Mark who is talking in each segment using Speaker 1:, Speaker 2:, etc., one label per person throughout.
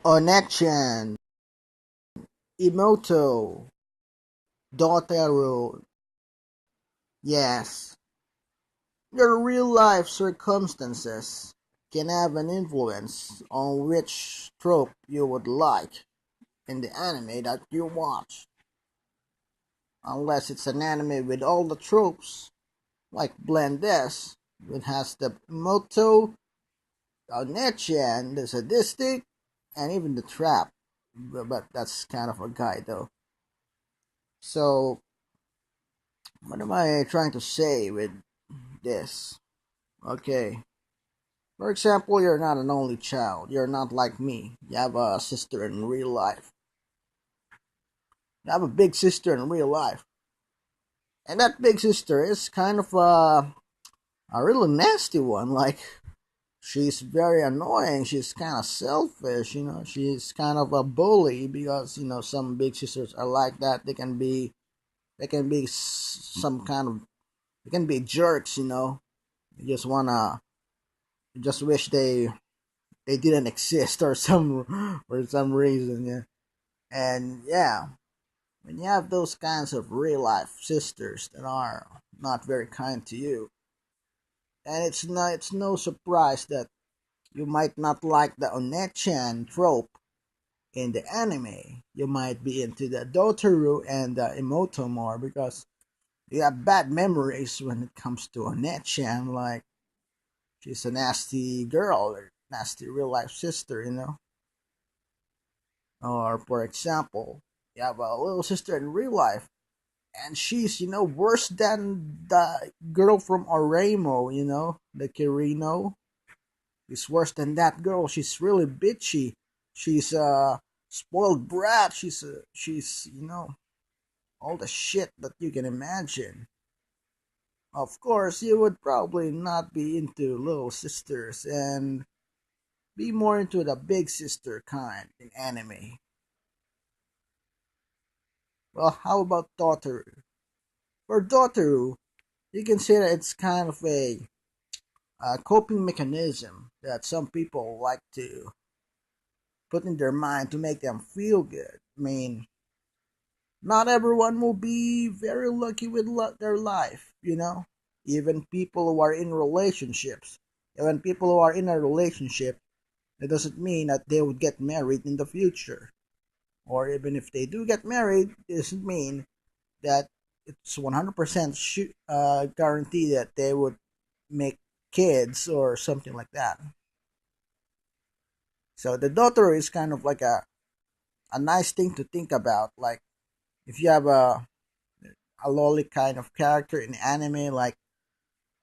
Speaker 1: Oneechan, Imouto, Daughteru. Yes, your real life circumstances can have an influence on which trope you would like in the anime that you watch. Unless it's an anime with all the tropes, like Blendes, which has the Imouto, Oneechan, the sadistic, and even the trap. But that's kind of a guide though. So, what am I trying to say with this? Okay. For example, you're not an only child. You're not like me. You have a sister in real life. You have a big sister in real life. And that big sister is kind of a really nasty one. Like, she's very annoying. She's kind of selfish, you know. She's kind of a bully because, you know, some big sisters are like that. They can be some kind of, they can be jerks, you know. You just wish they didn't exist or some for some reason, yeah. And yeah, when you have those kinds of real life sisters that are not very kind to you, and it's no surprise that you might not like the Oneechan trope in the anime. You might be into the Daughteru and the Imouto more because you have bad memories when it comes to Oneechan. Like, she's a nasty girl, or nasty real life sister, you know. Or for example, you have a little sister in real life, and she's, you know, worse than the girl from Oremo, you know, the Kirino. She's worse than that girl. She's really bitchy. She's a spoiled brat. She's you know, all the shit that you can imagine. Of course, you would probably not be into little sisters and be more into the big sister kind in anime. Well, how about Daughteru? For Daughteru, you can say that it's kind of a coping mechanism that some people like to put in their mind to make them feel good. I mean, not everyone will be very lucky with their life, you know? Even people who are in relationships. Even people who are in a relationship, it doesn't mean that they would get married in the future. Or even if they do get married, it doesn't mean that it's 100% guarantee that they would make kids or something like that. So the daughter is kind of like a nice thing to think about. Like, if you have a lolly kind of character in anime like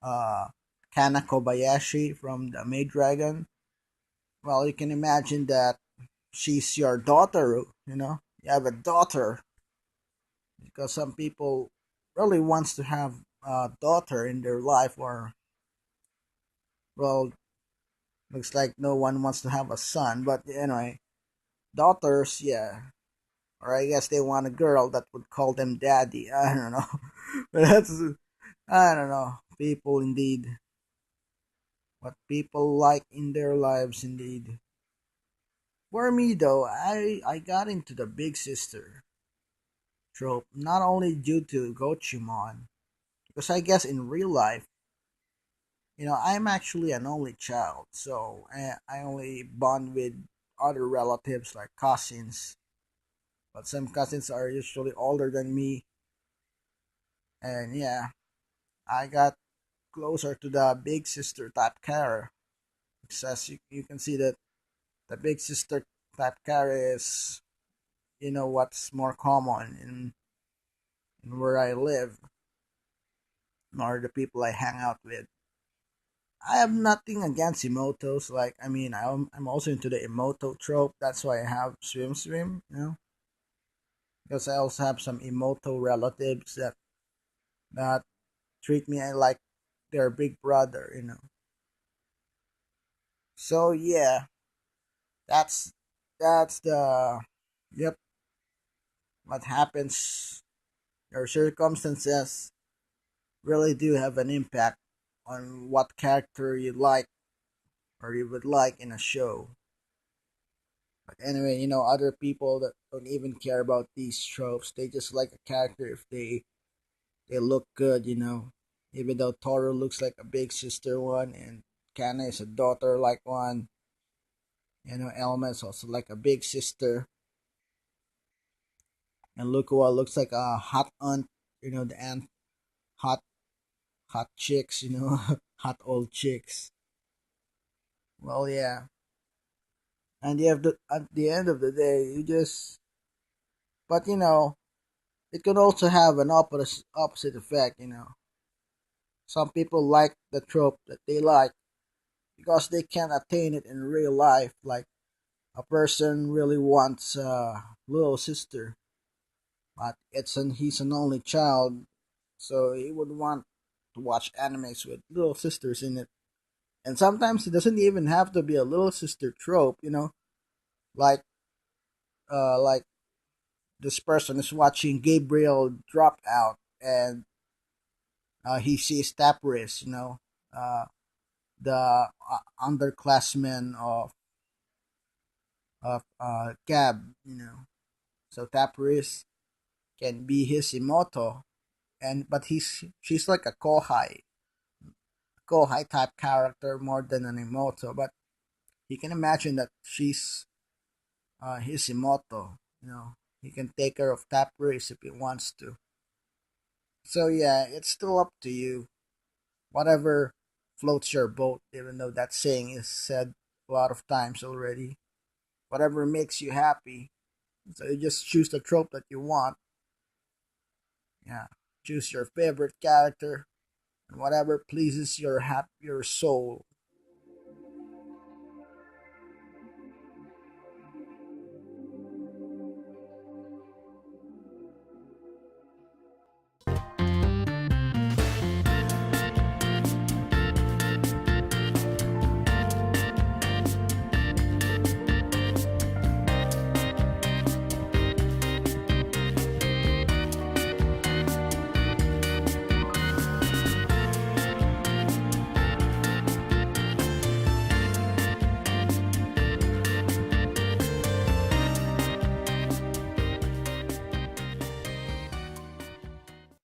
Speaker 1: uh, Kana Kobayashi from the Maid Dragon, well, you can imagine that she's your daughter, you know? You have a daughter because some people really wants to have a daughter in their life, or well, looks like no one wants to have a son, but anyway, daughters, yeah. Or I guess they want a girl that would call them daddy. I don't know. But that's, I don't know. People indeed. What people like in their lives indeed. For me though, I got into the big sister trope not only due to Gochimon, because I guess in real life, you know, I'm actually an only child, so I only bond with other relatives like cousins, but some cousins are usually older than me, and yeah, I got closer to the big sister type character. Because as you can see that the big sister type character is, you know, what's more common in where I live, or the people I hang out with. I have nothing against Emotos. Like, I mean, I'm also into the Emoto trope. That's why I have swim, you know, because I also have some Emoto relatives that treat me like their big brother, you know. So yeah, that's that's the yep, what happens. Your circumstances really do have an impact on what character you like or you would like in a show. Anyway, other people that don't even care about these tropes. They just like a character if they look good. Even though Toru looks like a big sister one, and Kana is a daughter like one. Elma is also like a big sister, and Lukua looks like a hot aunt. The aunt, hot hot chicks. Hot old chicks. Well, yeah. And you have at the end of the day, you just. But it could also have an opposite effect. Some people like the trope that they like because they can't attain it in real life. Like a person really wants a little sister, but he's an only child, so he would want to watch animes with little sisters in it. And sometimes it doesn't even have to be a little sister trope. Like like this person is watching Gabriel drop out, and he sees Tapris, the underclassmen of Gab, So Tapris can be his Imouto, but she's like a Kohai type character more than an Imouto, but he can imagine that she's his Imouto. He can take care of Tapris if he wants to. So yeah, it's still up to you. Whatever floats your boat, even though that saying is said a lot of times already. Whatever makes you happy. So you just choose the trope that you want. Yeah. Choose your favorite character and whatever pleases your soul.